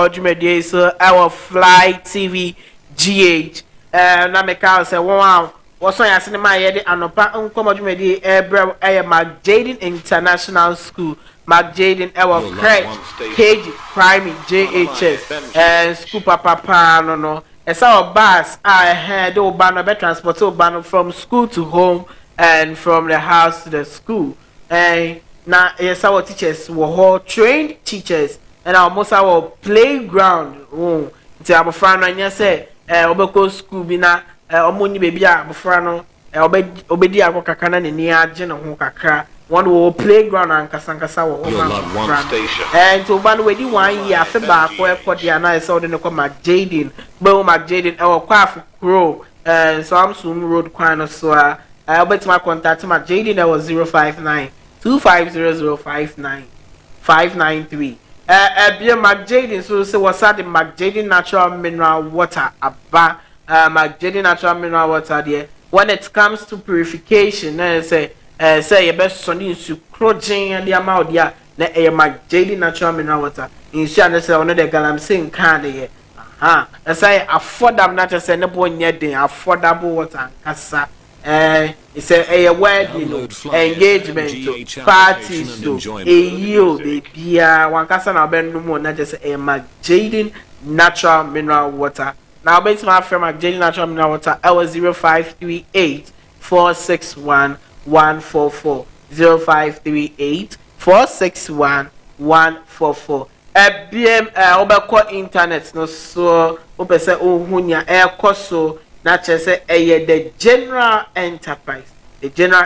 Nkomo Jumedi so our Fly TV GH na me ka say won waso ya cinema ye de Anopa Nkomo Jumedi ebre Jaden International School Jaden our KG Primary JHS and school papa no esa bus I had oba no be transport oba from school to home and from the house to the school na yes our teachers were trained teachers and almost our playground nti abofra no anya say obeko school bi na omoni baby abofra no obedi akokaka na ni age ne ho kakra one wo playground and kasankasa wo and to ban we di 1 year afi ba ko ekodi ana so de ne ko Jaden Jaden e wo kwa Afro so am sum road kwan no so bet my contact Jaden that was 059 250059593 be Jaden so say what's that the Jaden natural mineral water aba Jaden natural mineral water there when it comes to purification say your best son is to crojin and the amount there na Jaden natural mineral water in say say one the galam saying can there say affordable not say no boy affordable water kasa it's a wedding engagement parties so you baby one kasa na ben no more not just Jaden natural mineral water now bet my friend Jaden natural mineral water I was 0538 461 144 0538 461 144 BM obeko internet no so opese ohunya ekoso na chese the general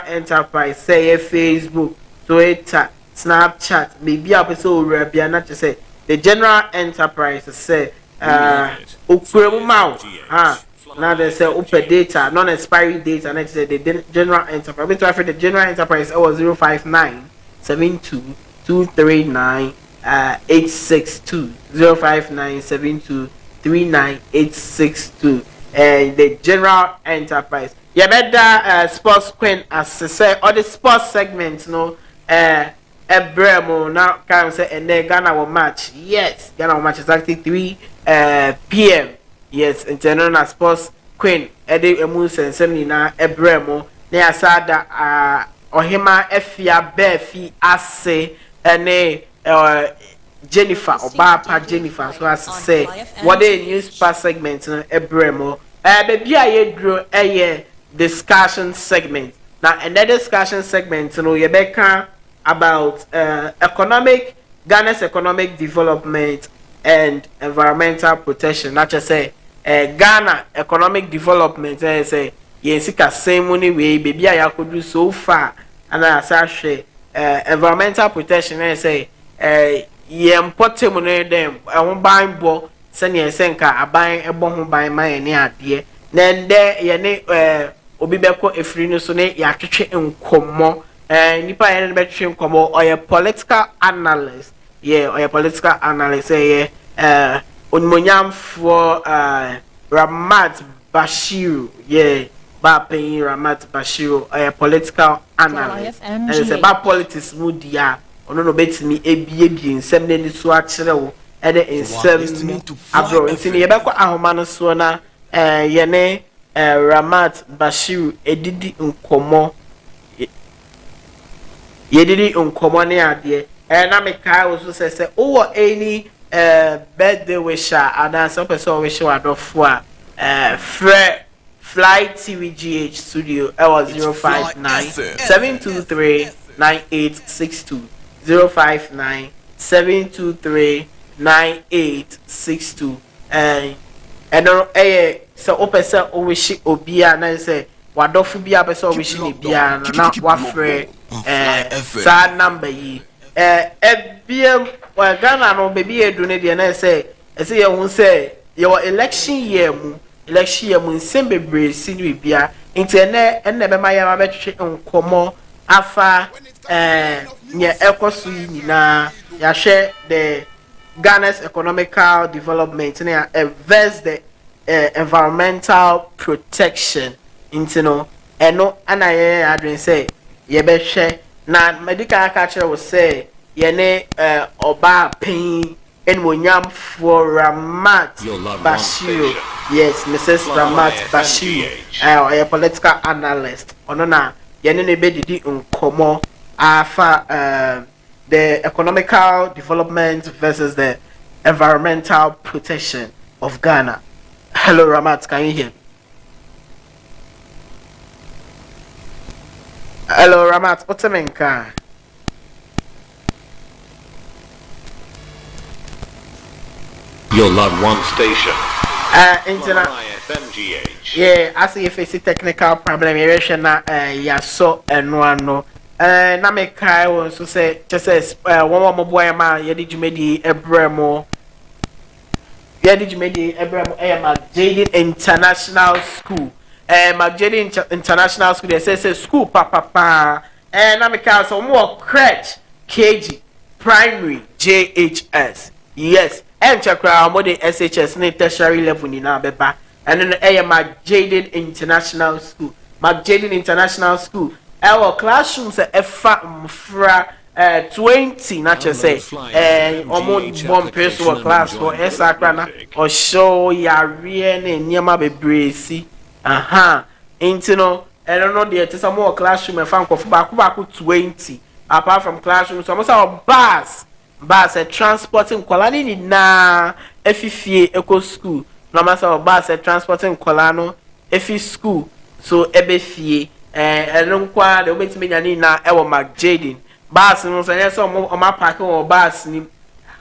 enterprise say Facebook Twitter Snapchat maybe opese orabia na chese the general enterprise say okuremu maw now they say open data non expiry data and say the general enterprise but after the general enterprise was 059 72 239 862 059 72 39 862 the general enterprise better sports queen as say or the sports segment no Ebremo now can say and then Ghana will match yes Ghana will match exactly 3 p.m. yes international sports queen Eddie Emunsen semina Ebremo ne asada ohima efia befi ase ene Jennifer Obapa Jennifer so as say what a news pass segment no Ebremo baby aye dro discussion segment now another discussion segment no yebeka about Ghana's economic development and environmental protection not just say Ghana economic development say yensika same money way baby I could do so far and I say environmental protection say yempote money them won buy bo send senka aban ebo ho ban man ne ade then there ye ne obi beko efiri no so ne ya twetwe nkomo nipa ye ne betwe nkomo or a political analyst or a political analyst say onmonyam for Ramat Bashiru Bapen Ramat Bashiru a political analyst and it's about politics mudia ono no betimi ebie nsem na ni so akere wo ede nsem abro ntini ye bekọ ahoma no so na ye ne Ramat Bashiru edidi nkomo yedidi nkomo ne ade na me kai wo so say o any birthday wisher and some person wish you adofo Fly TVGH studio was 059 723 9862 059 723 9862 and so opesa o wish obia na say wadofo bia pesa o wish ni bia na wafre sa number yi ebiem wa Ghana no baby edu ne de na say ye hu say your election year mu nsem bebre sinu bia nti ene be ma ya ma betwe nkomo afa nye ekoso yi nyina ya hwe the Ghana's economical development na versus the environmental protection into no eno anaye adwen say ye be hwe na medical culture will say ye ne oba pain Enwonyam for Ramat You'll love one Bashiru. station. Yes, Mrs. Ramat Bashiru. A political analyst. Onona yenene bedidi Nkomo afa the economical development versus the environmental protection of Ghana. Hello Ramat, can you hear? Hello Ramat, Otemenka. You'll love one station. Yeah, I see if it's a technical problem. Yeah, so and one no. Na me kai won so say just says one more boy ma ye did you made Ebremo. Yeah, did you made Ebremo Jaden International School. Jaden International School they say school papa. Na me kai so more crèche KG primary JHS. Yes. And chakra more the SHS ne tertiary level ni na beba and then Jaden International School Jaden International School our classrooms efa mfra 20 na che say one person class for esakra na or show ya re ne nyama bebresi aha intino and no there to some more classroom efa nkofo ba ku 20 apart from classroom so almost our bus transporting kwalani na efifie eco school no matter bus transporting kwalano efi school so ebefie eno kwa de obetime nya ni na ewo Jaden bus no so yes o ma park o bus ni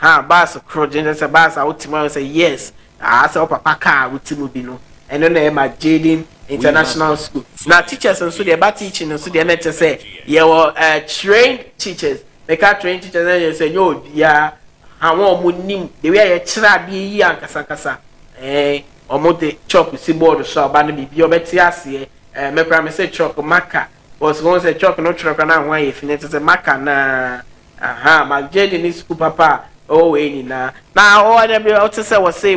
bus crojen say bus outima say yes say papa car utimu bi no eno na Jaden International School na teachers so they ba teaching so they na say ye were trained teachers make a train teachers and say no dia awon mo nim the way ye kira de yi ankasa omo de chop si board so ba na bibi obeti ase me promise say chalk marker was going say chalk no chalk na wan ye finish say marker na Jaden ni school papa we ni na all them what say was say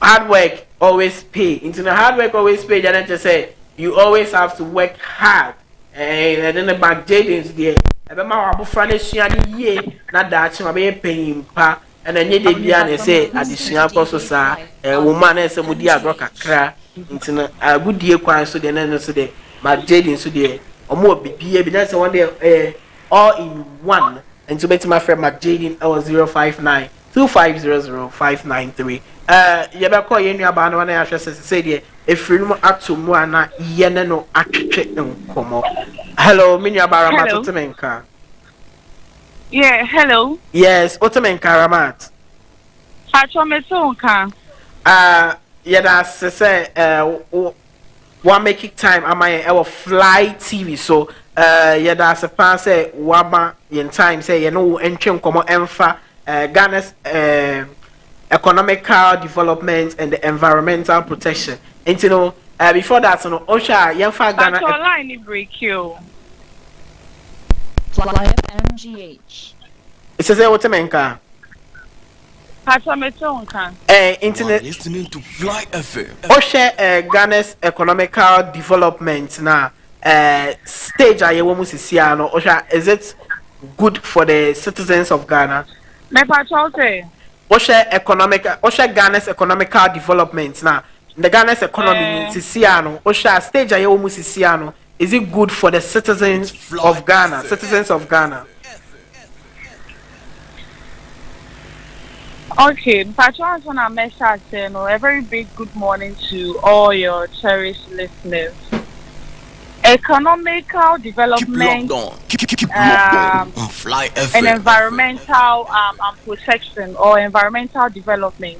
hard work always pay into the hard work always pay then just say you always have to work hard. And then about Jaden's there. Ebe ma wa bufra na sua de ye na daachi ma be paying pa and then ye de bia na say additional cost so sa woman na say mudi agro kakra ntina agudie kwan so de na so de ma Jaden so de omo bibie bi na say one day all in one and to bet my friend Jaden 059 2500593 ye be call ye nua ba na na ahwe say de efiri no atomu ana ye ne no atwetwe nkomo. Hello minya baramat otemenka. Yeah, hello. Yes, otemenka ramat. Hacho mesonka. Yeah, that's say one making time am I our fly TV so yeah that's a pan say waba in time say you know entry nkomo emfa Ghana's economical development and the environmental protection. And you know, before that, you know, Osha, Yanfa Ghana. But line break you. YFMGH. It says, what a menka. Internet listening to Fly FM. Osha, Ghana's economical development now. Stage I almost see, no, Osha, is it good for the citizens of Ghana? Me patrol say. Osha Ghana's economical development now. The Ghana's economy in Siciano, Osha stage I almost Siciano. Is it good for the citizens of Ghana? Citizens of Ghana. Okay, patrons on our message channel. A very big good morning to all your cherished listeners. Economical development, and environmental protection or environmental development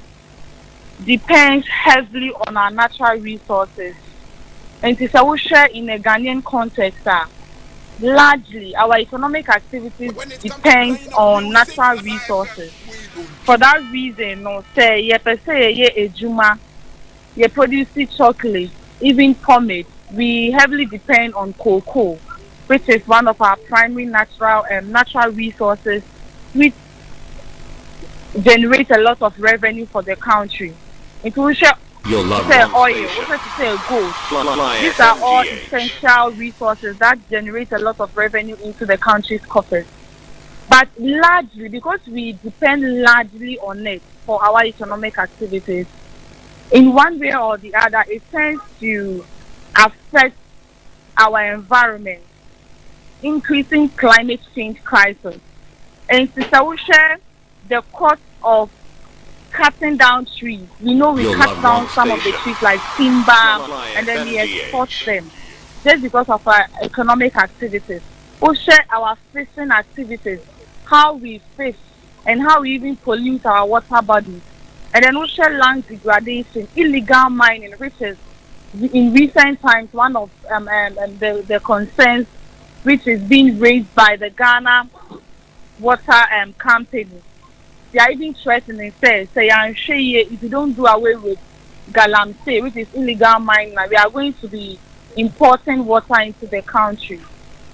depends heavily on our natural resources. And it's a share in a Ghanaian context. Largely, our economic activities depend on natural resources. For that reason, no say ye per se ye ejuma, ye produce chocolate, even pomade. We heavily depend on cocoa, which is one of our primary natural resources, which generates a lot of revenue for the country. Including oil, gold. These are all essential resources that generate a lot of revenue into the country's coffers. But largely, because we depend largely on it for our economic activities, in one way or the other, it tends to affect our environment, increasing climate change crisis. And since I will share the cost of cutting down trees, we know we You're cut not down wrong some of the station. trees like timber, and then we export NGH. them just because of our economic activities. We share our fishing activities, how we fish, and how we even pollute our water bodies. And then we share land degradation, illegal mining, which is in recent times one of the concerns which is being raised by the Ghana water company. They are even threatening, say, I'm sure if you don't do away with galamsey, which is illegal mining, we are going to be importing water into the country.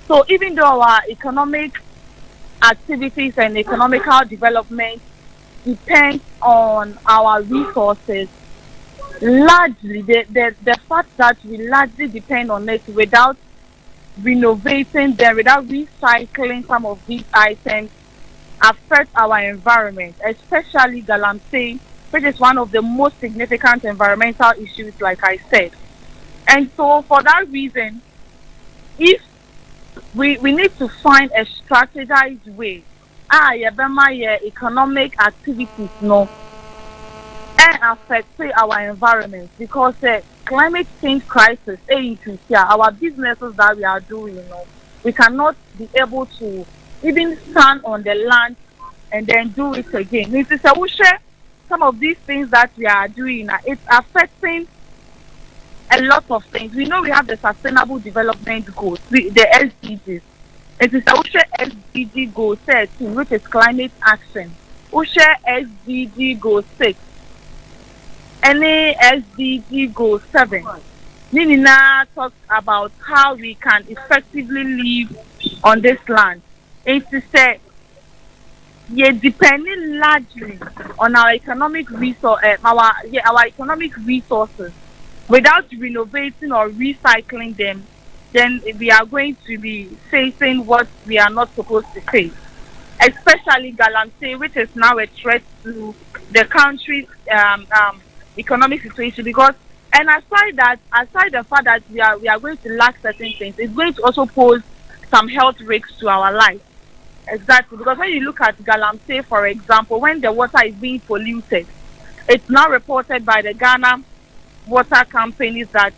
So even though our economic activities and economical development depend on our resources, largely the fact that we largely depend on it without renovating them, without recycling some of these items, affect our environment, especially galamsey, which is one of the most significant environmental issues, like I said. And so, for that reason, if we need to find a strategized way, yeah, economic activities, no, and affect our environment because climate change crisis, our businesses that we are doing, we cannot be able to even stand on the land and then do it again. Mrs. Awushe, some of these things that we are doing, it's affecting a lot of things. We know we have the Sustainable Development Goals, the SDGs. It is Awushe SDG Goal 13, which is climate action. Ushe SDG Goal 6. Any SDG Goal 7. Nina talks about how we can effectively live on this land. It is yeah, depending largely on our economic resource, our economic resources. Without renovating or recycling them, then we are going to be facing what we are not supposed to face. Especially galamsey, which is now a threat to the country's economic situation. Because, and aside the fact that we are going to lack certain things, it's going to also pose some health risks to our life. Exactly, because when you look at galamsey, for example, when the water is being polluted, it's now reported by the Ghana water companies that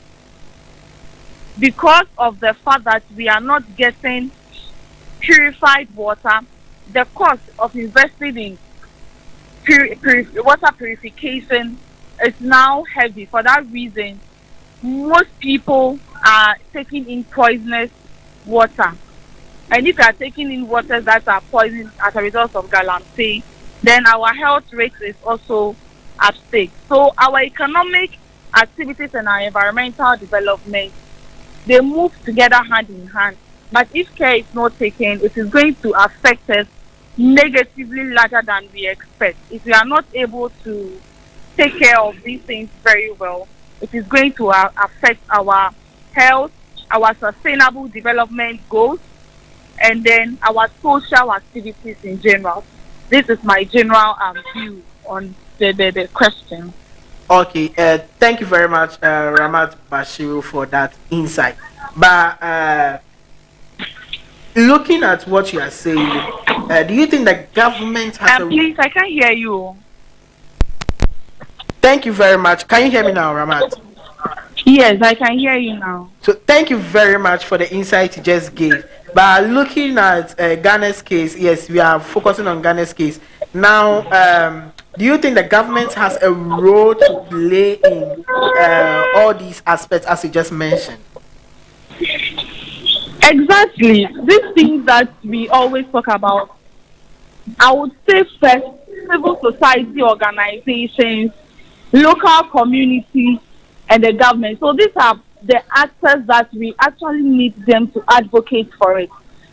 because of the fact that we are not getting purified water, the cost of investing in water purification is now heavy. For that reason, most people are taking in poisonous water. And if you are taking in waters that are poisoned as a result of galamsey, then our health rate is also at stake. So our economic activities and our environmental development, they move together hand in hand. But if care is not taken, it is going to affect us negatively larger than we expect. If we are not able to take care of these things very well, it is going to affect our health, our sustainable development goals, and then our social activities in general. This is my general view on the question. Okay, thank you very much, Ramat Bashiru, for that insight. But looking at what you are saying, do you think the government has a? Please, I can't hear you. Thank you very much. Can you hear me now, Ramat? Yes, I can hear you now. So thank you very much for the insight you just gave. But looking at Ghana's case, yes, we are focusing on Ghana's case now. Do you think the government has a role to play in all these aspects as you just mentioned? Exactly. These things that we always talk about, I would say first, civil society organizations, local communities, and the government. So these are the actors that we actually need them to advocate for it.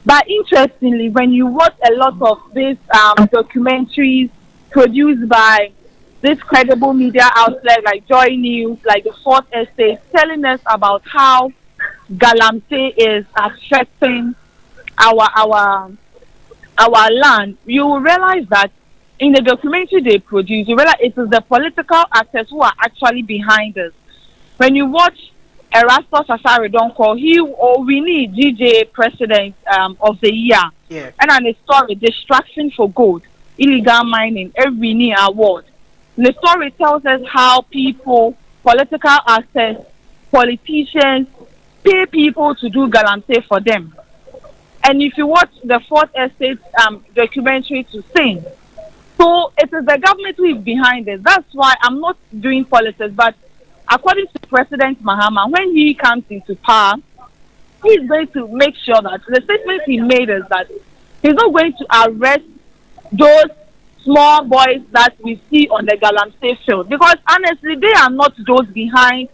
But interestingly, when you watch a lot of these documentaries produced by this credible media outlet like Joy News, like the Fourth Estate, telling us about how galamsey is affecting our our land, you will realize that in the documentary they produce, you realize it is the political actors who are actually behind us. When you watch Erasmus Asare don't call he or we need DJ President of the Year, Yeah. and on the story distraction for gold, illegal mining, every year award. The story tells us how people, political actors, politicians pay people to do galante for them. And if you watch the Fourth Estate documentary to sing, so it is the government who is behind it. That's why I'm not doing politics, but according to President Mahama, when he comes into power, he's going to make sure that the statement he made is that he's not going to arrest those small boys that we see on the Galamsey field, because honestly, they are not those behind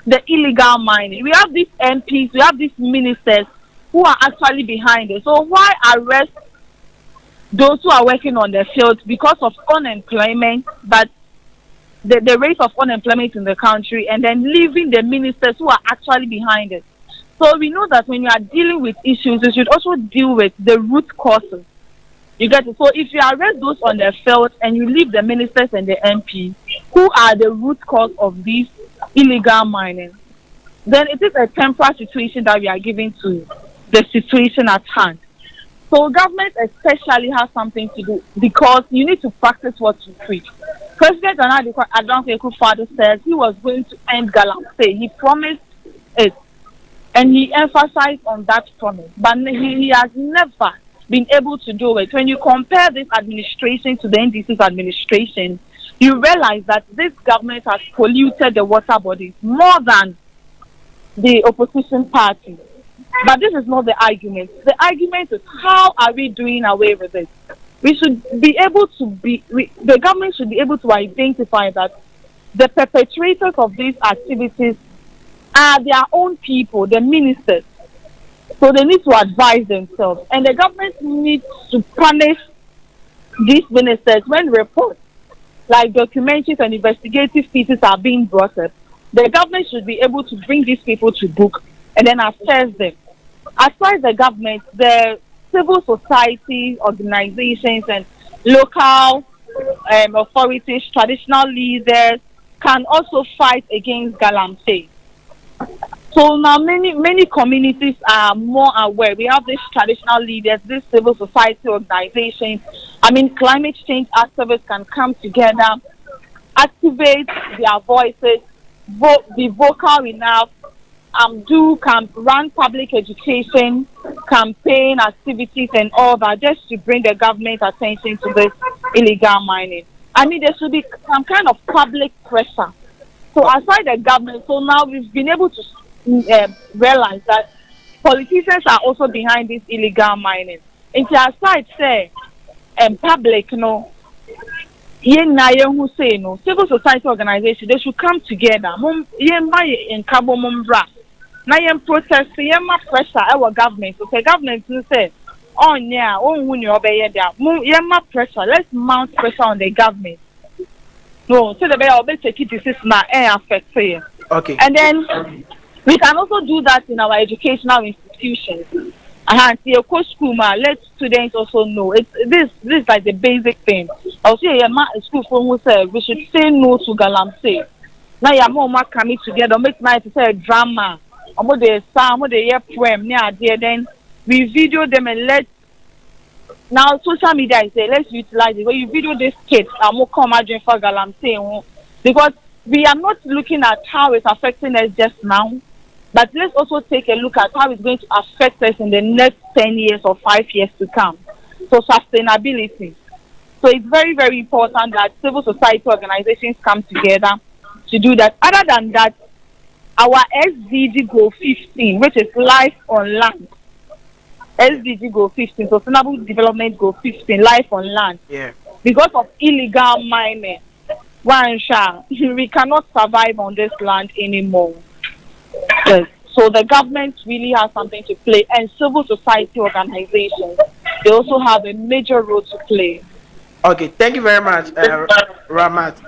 the illegal mining. We have these MPs, we have these ministers who are actually behind it. So why arrest those who are working on the field because of unemployment, but the rate of unemployment in the country, and then leaving the ministers who are actually behind it? So we know that when you are dealing with issues, you should also deal with the root causes. You get it? So if you arrest those on the field and you leave the ministers and the MP, who are the root cause of this illegal mining, then it is a temporary situation that we are giving to the situation at hand. So government especially has something to do, because you need to practice what you preach. President Adonke father says he was going to end Galamsey. He promised it, and he emphasized on that promise. But he has never been able to do it. When you compare this administration to the NDC's administration, you realize that this government has polluted the water bodies more than the opposition party. But this is not the argument. The argument is, how are we doing away with it? We should be able to the government should be able to identify that the perpetrators of these activities are their own people, the ministers. So they need to advise themselves. And the government needs to punish these ministers when reports like documentaries and investigative pieces are being brought up. The government should be able to bring these people to book and then assess them. Aside the government, the civil society organizations and local authorities, traditional leaders can also fight against Galamsey. So now many communities are more aware. We have these traditional leaders, these civil society organizations. I mean, climate change activists can come together, activate their voices, be vocal enough, run public education, campaign activities and all that, just to bring the government attention to this illegal mining. I mean, there should be some kind of public pressure. So aside the government, so now we've been able to realize that politicians are also behind this illegal mining. And aside say, public, who say no, civil society organization, they should come together. Now you protest, you pressure our government. So the government will say, oh yeah, when you obey there, you pressure. Let's mount pressure on the government. No, so the better take it. This is not affect you. Okay. And then we can also do that in our educational institutions. See a coach school, let students also know. This is like the basic thing. I'll say a school who say we should say no to Galamsey. Now your mom coming together, make night to say a drama. The sound, the poem near there, then we video them and let now social media is there, let's utilize it. When you video this kids, I'm more come imagine for Galamsey, because we are not looking at how it's affecting us just now, but let's also take a look at how it's going to affect us in the next 10 years or 5 years to come. So sustainability. So it's very, very important that civil society organizations come together to do that. Other than that, our SDG Goal 15, which is life on land. SDG Goal 15, Sustainable Development Goal 15, life on land. Yeah. Because of illegal mining, we cannot survive on this land anymore. Yes. So the government really has something to play, and civil society organizations, they also have a major role to play. Okay, thank you very much, Ramat.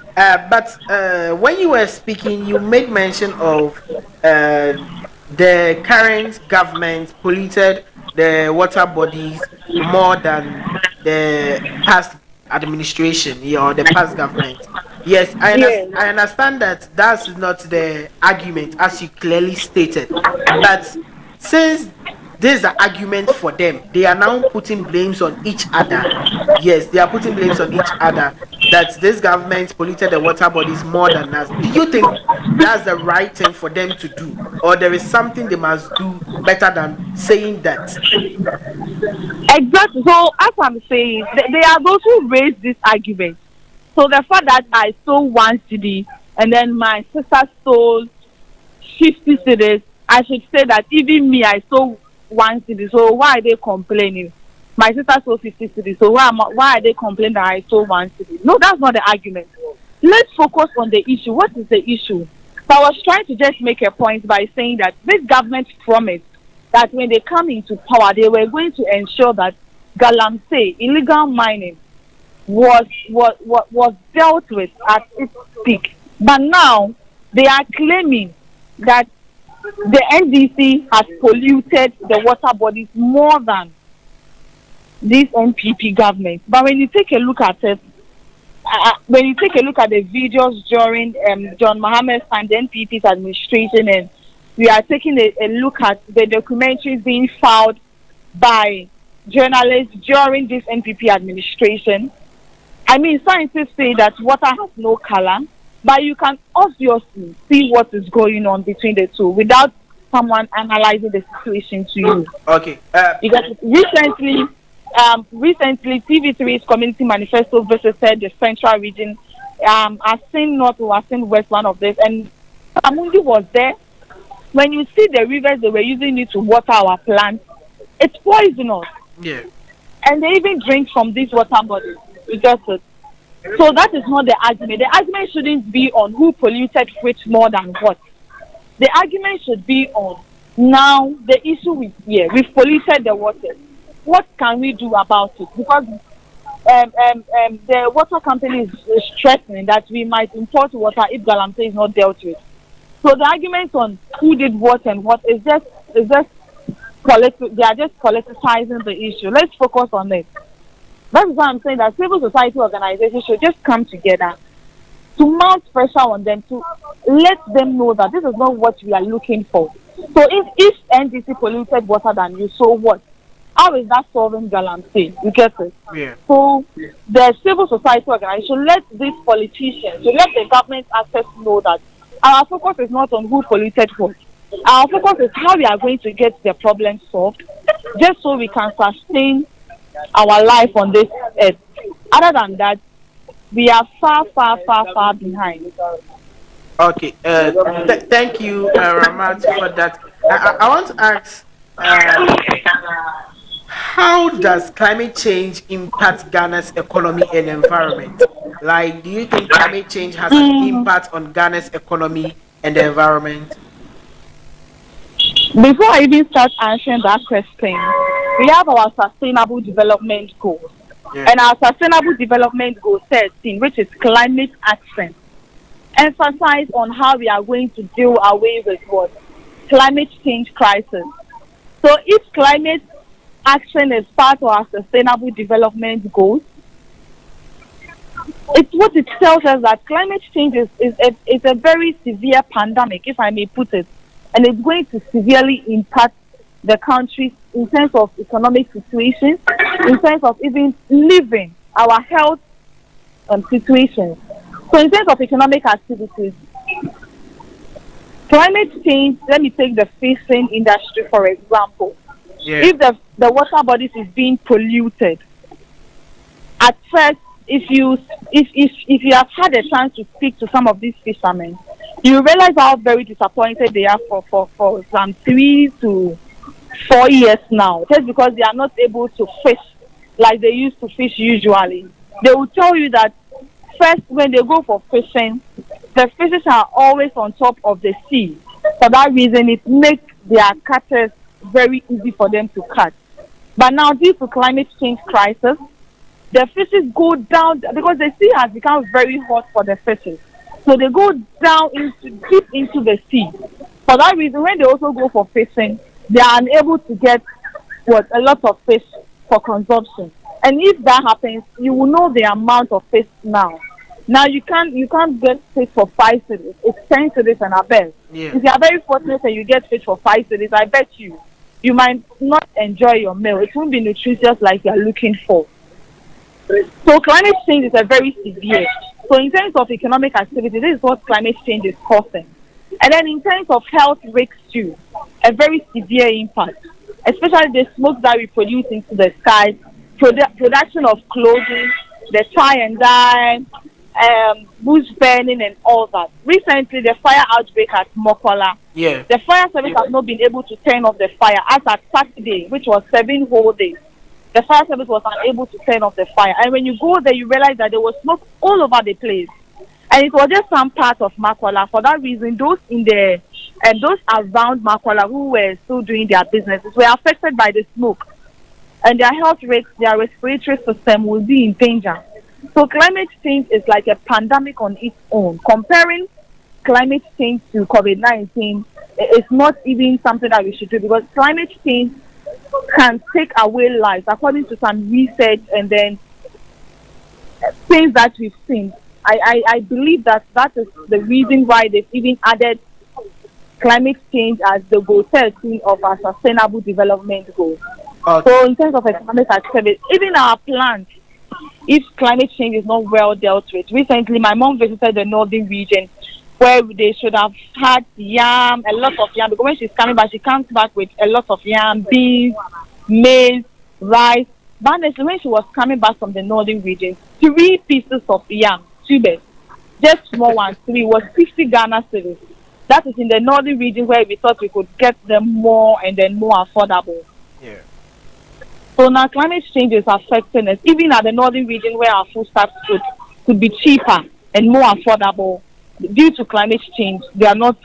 But when you were speaking, you made mention of the current government polluted the water bodies more than the past administration, or the past government. Yes, Yes. I understand that that's not the argument as you clearly stated, but since there's an argument for them, they are now putting blames on each other. Yes, they are putting blames on each other that this government polluted the water bodies more than us. Do you think that's the right thing for them to do, or there is something they must do better than saying that? Exactly. So as I'm saying, they are those who raise this argument. So the fact that I stole 1 cedi and then my sister stole 50 cedis, I should say that even me, I stole 1 cedi. So why are they complaining? My sister stole 50 cedis. So why are they complaining that I stole 1 cedi? No, that's not the argument. Let's focus on the issue. What is the issue? So I was trying to just make a point by saying that this government promised that when they come into power, they were going to ensure that galamsey, illegal mining, was dealt with at its peak. But now they are claiming that the NDC has polluted the water bodies more than this NPP government. But when you take a look at it, when you take a look at the videos during John Mohammed's time, the NPP's administration, and we are taking a look at the documentaries being filed by journalists during this NPP administration. I mean, scientists say that water has no color, but you can obviously see what is going on between the two without someone analyzing the situation to you. Okay. Because recently, TV3's community manifesto visited the central region. Asin North or Asin West, one of this, and Amundi was there. When you see the rivers they were using it to water our plants, it's poisonous. Yeah. And they even drink from these water bodies. You get it? So that is not the argument. The argument shouldn't be on who polluted which more than what. The argument should be on now the issue is here. We've polluted the water. What can we do about it? Because the water company is threatening that we might import water if galamsey is not dealt with. So the argument on who did what and what is just they are just politicizing the issue. Let's focus on it. That's why I'm saying that civil society organizations should just come together to mount pressure on them to let them know that this is not what we are looking for. So if NDC polluted water than you, so what? How is that solving galamsey? You get it? Yeah. So the civil society organization let these politicians, to let the government access know that our focus is not on who polluted what. Our focus is how we are going to get the problem solved, just so we can sustain our life on this earth. Other than that, we are far behind. Okay. Thank you, Ramat, for that. I want to ask, how does climate change impact Ghana's economy and environment? Like, do you think climate change has an impact on Ghana's economy and the environment? Before I even start answering that question, we have our sustainable development goals. Yeah. And our sustainable development goal 13, which is climate action, emphasize on how we are going to deal away with what? Climate change crisis. So if climate action is part of our sustainable development goals, it's what it tells us that climate change is a very severe pandemic, if I may put it, and it's going to severely impact the country in terms of economic situation, in terms of even living, our health situations. So in terms of economic activities, climate change, let me take the fishing industry for example. Yeah. If the water bodies is being polluted, at first, if you have had a chance to speak to some of these fishermen, you realize how very disappointed they are for some 3 to 4 years now, just because they are not able to fish like they used to fish usually. They will tell you that first, when they go for fishing, the fishes are always on top of the sea. For that reason, it makes their catches very easy for them to catch. But now, due to climate change crisis, the fishes go down because the sea has become very hot for the fishes. So they go down deep into the sea. For that reason, when they also go for fishing, they are unable to get a lot of fish for consumption. And if that happens, you will know the amount of fish now. Now you can't get fish for 5 cities. It's 10 cities and above. Yeah. If you are very fortunate and you get fish for 5 cities, I bet you might not enjoy your meal. It won't be nutritious like you are looking for. So climate change is a very severe. So in terms of economic activity, this is what climate change is causing. And then in terms of health risks too, a very severe impact, especially the smoke that we produce into the sky, production of clothing, the tie and dye, bush burning and all that. Recently, the fire outbreak at Mokola. Yeah. The fire service has not been able to turn off the fire as at Saturday, which was 7 whole days. The fire service was unable to turn off the fire. And when you go there, you realize that there was smoke all over the place. And it was just some part of Makola. For that reason, those in the and those around Makola who were still doing their businesses were affected by the smoke. And their health risks, their respiratory system will be in danger. So climate change is like a pandemic on its own. Comparing climate change to COVID-19 is not even something that we should do, because climate change can take away lives, according to some research and then things that we've seen. I believe that is the reason why they've even added climate change as the goal 13 of our sustainable development goals. Okay. So in terms of economic activity, even our plants, if climate change is not well dealt with. Recently, my mom visited the northern region where they should have had yam, a lot of yam, because when she's coming back, she comes back with a lot of yam, beans, maize, rice. But honestly, when she was coming back from the northern region, 3 pieces of yam, tubers, just small ones, 3, was 50 Ghana cedis. That is in the northern region where we thought we could get them more and then more affordable. Yeah. So now climate change is affecting us, even at the northern region where our foodstuffs could be cheaper and more affordable. Due to climate change, they are not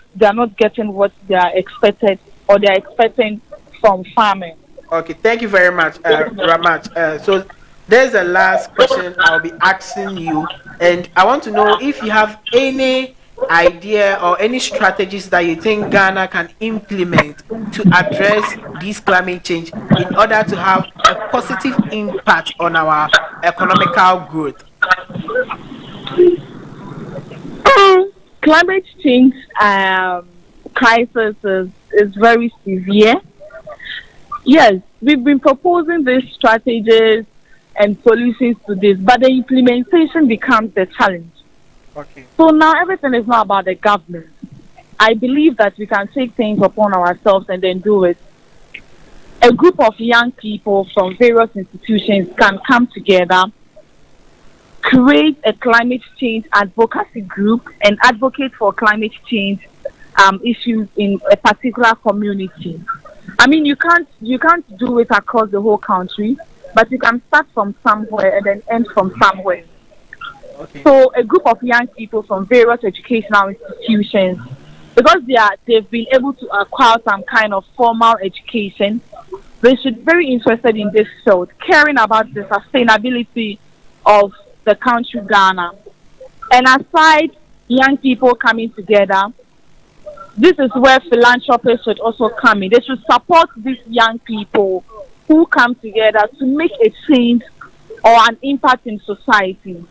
getting what they are expected or they are expecting from farming. Okay, thank you very much, Ramat. So there's a last question I'll be asking you, and I want to know if you have any idea or any strategies that you think Ghana can implement to address this climate change in order to have a positive impact on our economical growth. Climate change crisis is very severe. Yes, we've been proposing these strategies and solutions to this, but the implementation becomes the challenge. Okay. So now everything is not about the government. I believe that we can take things upon ourselves and then do it. A group of young people from various institutions can come together, create a climate change advocacy group, and advocate for climate change issues in a particular community. I mean, you can't do it across the whole country, but you can start from somewhere and then end from somewhere. Okay. So a group of young people from various educational institutions, because they've been able to acquire some kind of formal education, they should be very interested in this field, caring about the sustainability of the country Ghana. And aside young people coming together, this is where philanthropists should also come in. They should support these young people who come together to make a change or an impact in society.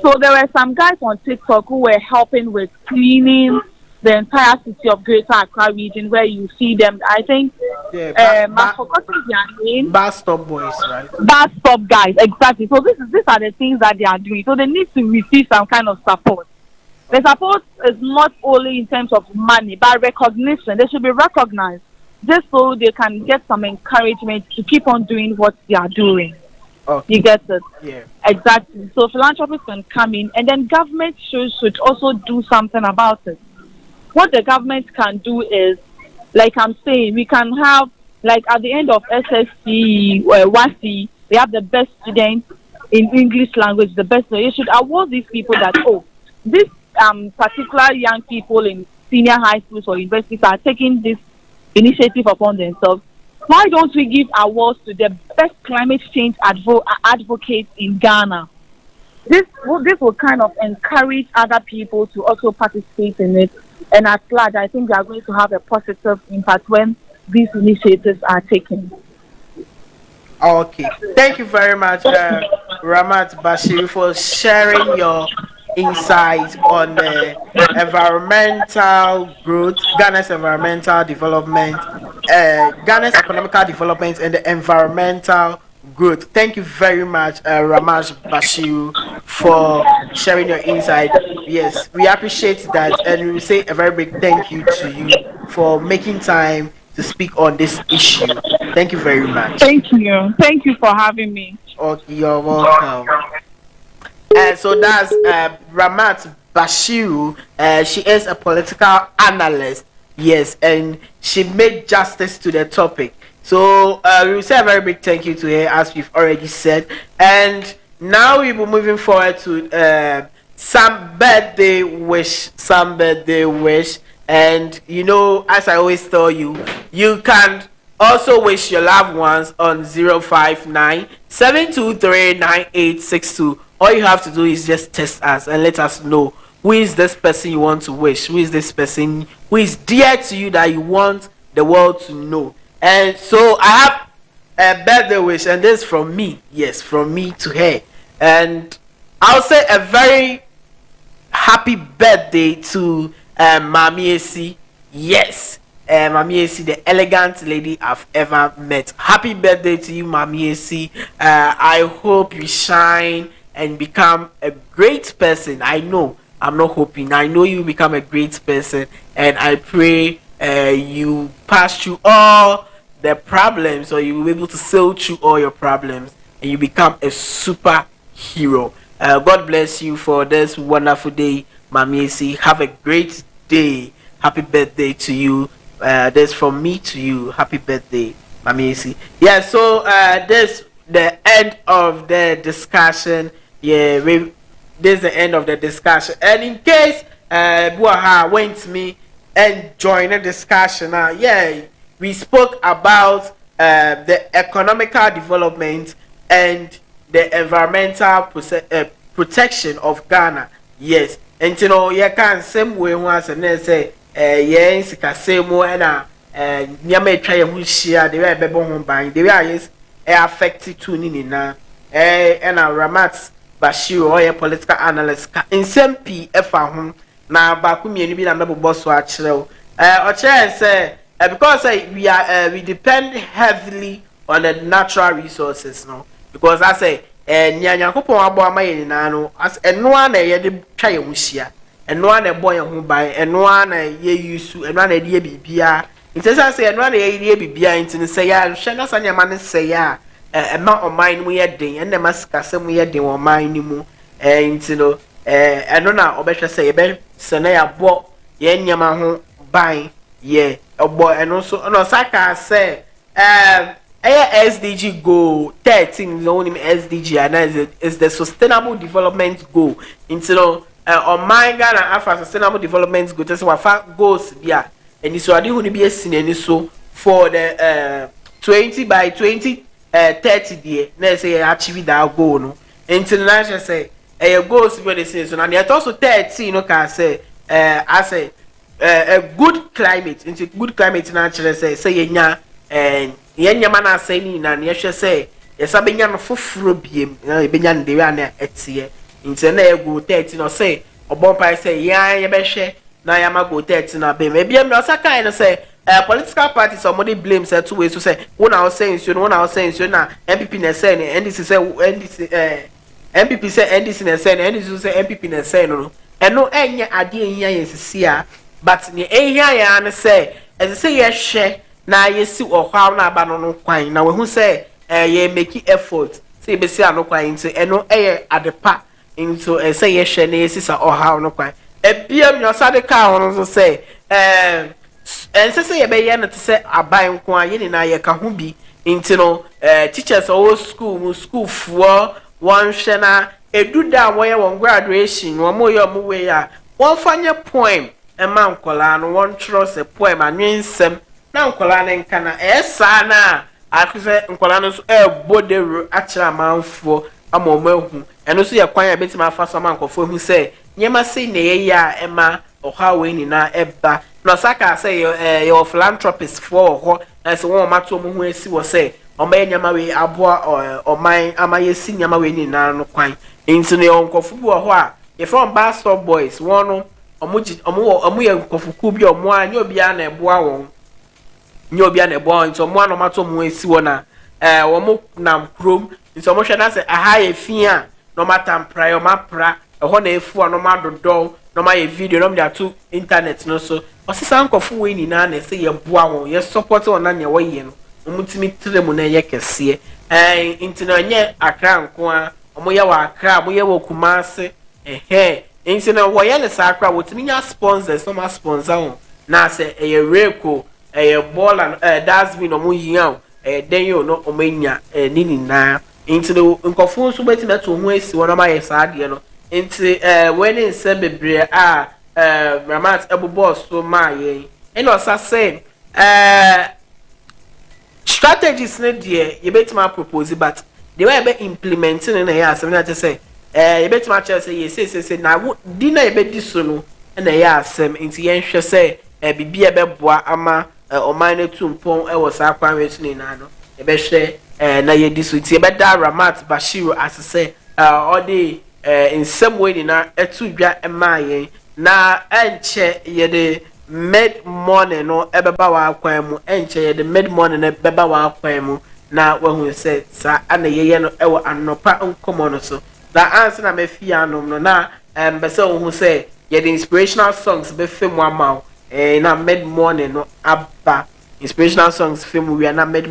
So there were some guys on TikTok who were helping with cleaning the entire city of Greater Accra region, where you see them. I think I've forgotten their name. Bus stop boys, right? Bus stop guys, exactly. So these are the things that they are doing. So they need to receive some kind of support. The support is not only in terms of money, but recognition. They should be recognized, just so they can get some encouragement to keep on doing what they are doing. Okay. You get it? Yeah. Exactly. So philanthropists can come in, and then government should also do something about it. What the government can do is, like I'm saying, we can have, like at the end of SSC, WASI, they have the best students in English language, the best. So you should award these people that, this particular young people in senior high schools or universities are taking this initiative upon themselves. Why don't we give awards to the best climate change advocates in Ghana? This will kind of encourage other people to also participate in it. And at large, I think we are going to have a positive impact when these initiatives are taken. Okay. Thank you very much, Ramat Bashir, for sharing your insight on the environmental growth, Ghana's environmental development, Ghana's economical development, and the environmental growth. Thank you very much, Ramash Bashir, for sharing your insight. Yes, we appreciate that, and we say a very big thank you to you for making time to speak on this issue. Thank you very much. Thank you. Thank you for having me. Okay, you're welcome. So that's Ramat Bashiru. She is a political analyst. Yes, and she made justice to the topic. So we will say a very big thank you to her, as we've already said. And now we will moving forward to some birthday wish. Some birthday wish. And you know, as I always tell you, you can also wish your loved ones on 059 723 9862. All you have to do is just text us and let us know who is this person you want to wish, who is this person who is dear to you that you want the world to know. And so I have a birthday wish, and this is from me. Yes, from me to her. And I'll say a very happy birthday to Mami Esi. Yes, Mami Esi, the elegant lady I've ever met. Happy birthday to you, Mami Esi. I hope you shine and become a great person. I know, I'm not hoping, I know you become a great person, and I pray you pass through all the problems, or you will be able to sail through all your problems, and you become a superhero. God bless you for this wonderful day, Mami Esi. Have a great day. Happy birthday to you. This from me to you. Happy birthday, Mami Esi. Yeah, so this the end of the discussion. Yeah, this is the end of the discussion. And in case Buaha went me and join the discussion, yeah, we spoke about the economical development and the environmental protection of Ghana. Yes, and you know, you can same way once and then say, yes, same way na nyama try who share the way bebo home buying the way is affected to ni na and Ramat Bashir or a political analyst in same P efa ho na ba ku mienu bi na mebo so a kire o say because we depend heavily on the natural resources, no, because I say nyankopon abo amaye na no as eno na ye de twa ye huhia eno na ebo ye ho ban eno na ye yusu eno na de ye bibia nti say eno na ye de bibia nti ne say ya hwe na sanya ma ne say ya ema oman mu ye den ena ma sikasem ye den oman ni mu nti no eno na obehwe say ye be sene ya bo ye nyama ho ban ye obo eno so no saka say SDG goal 13 is only SDG, and is the sustainable development goal. Into on my Ghana after sustainable development goal, that's what goals be. And this already going to be a scenario so for the 20 by 2030 year. Let's say achieve that goal. No, international say goals for the season, and yet also 13. No, can say I say a good climate. Into good climate, naturally say yeah and yenya na say ni na yehwe say yesa benya no foforo biem na benya no dewe na etie nti na ego 30 no say obompa say yan ye behwe na ya ma go 30 na be me biem no saka no say political parties somebody blame say two ways to say one I was saying so one I was saying so na MPP na say NDC say NDC MPP say NDC na say NDC say MPP na say no eno enye ade ehia yesisi a but ne ehia ya na say as say yehwe na yesi ohwa na aba no kwan na we hu say ye make effort say be say no kwan nti eno adepa into say ye hwe na yesi sa ohwa no kwan ebiem yo sade ka ho no say say ye be ye no to say aban kwan ye ni na ye ka ho bi nti no teachers all school fuo won hwe na eduda wo ye won graduation wo mo ye mo we ya won fanye poem e man kola no won tro se poem anwensem na nkola ne nka na esa na akuse nkola no so bodero akira manfo amaomahu eno so ye kwan ya betima afa so mankofo hu se nyema sei na ye ya ema oha we ni na eba no saka say your philanthropist for ho na so won mato mo hu esi wo say ɔmɛ nyama we aboa ɔman ama yɛsi nyama we ni na no kwan nti ne onkɔfo bi wɔ hɔ a yɛfrɛ Bastor Boys wɔn no ɔmo yɛ nkɔfoku bi ɔmo a nyɛ obi a na ɛboa wɔn nyɛ obi a na ɛboa wɔn nti ɔmo anomato ɔmo esi wɔ na wɔn nam kurom nti ɔmo hwɛ na sɛ aha yɛ fi a na ɔmo atampra ɔmo apra ɛhɔ na efu a na ɔmo adodɔ na ɔmo ayɛ video na ɔmo de ato internet no so ɔsesa nkɔfo wɔ nyinaa na ɛsɛ yɛ boa wɔn yɛ support wɔn na nea wɔyɛ no ɔmo timi tire mu na ɛyɛ kɛseɛ nti na ɔnyɛ Accra nko a ɔmo yɛ wɔ Accra ɔmo yɛ wɔ Kumasi nti na wɔyɛ ne saa akra wɔtumi nya sponsors na ɔmo sponsor wɔn na sɛ ɛyɛ reko ɛyɛ bɔɔla dasbin ɔmo yia den yi no ɔmo anya ne nyinaa nti no nkɔfo nso bɛtumi ato ho asi wɔn ɔmo ayɛ saa adeɛ no nti wɔn ne nsɛm bebree a ramat ɛbobɔ so maa yɛn ɛna ɔsa sɛ strategies ne deɛ yɛbɛtumi apropose but deɛ wɔyɛ implementing ne yɛ asɛm na kyerɛ sɛ yɛbɛtumi akyerɛ sɛ yɛsesese na di na yɛbɛdi so no ɛna yɛ asɛm nti yɛnhwɛ sɛ bibi ɛbɛboa ama ɔman no tu mpɔn ɛwɔ saa kwan wei so nyinaa no yɛbɛhwɛ na yɛdi so nti yɛbɛda Ramat Bashiru ase sɛ ɔde nsɛm wei nyinaa ɛto dwa ɛmaa yɛn na ɛnkyɛ yɛde mid morning no ɛbɛba wɔ akwan mu ɛnkyɛ yɛde mid morning no bɛba wɔ akwan mu na wahu sɛ saa ana yɛyɛ no ɛwɔ Anopa Nkomo no so na answer na mefi anom no na mbese wo say ye the inspirational songs be film ama na mid morning no abba inspirational songs film we na mid morning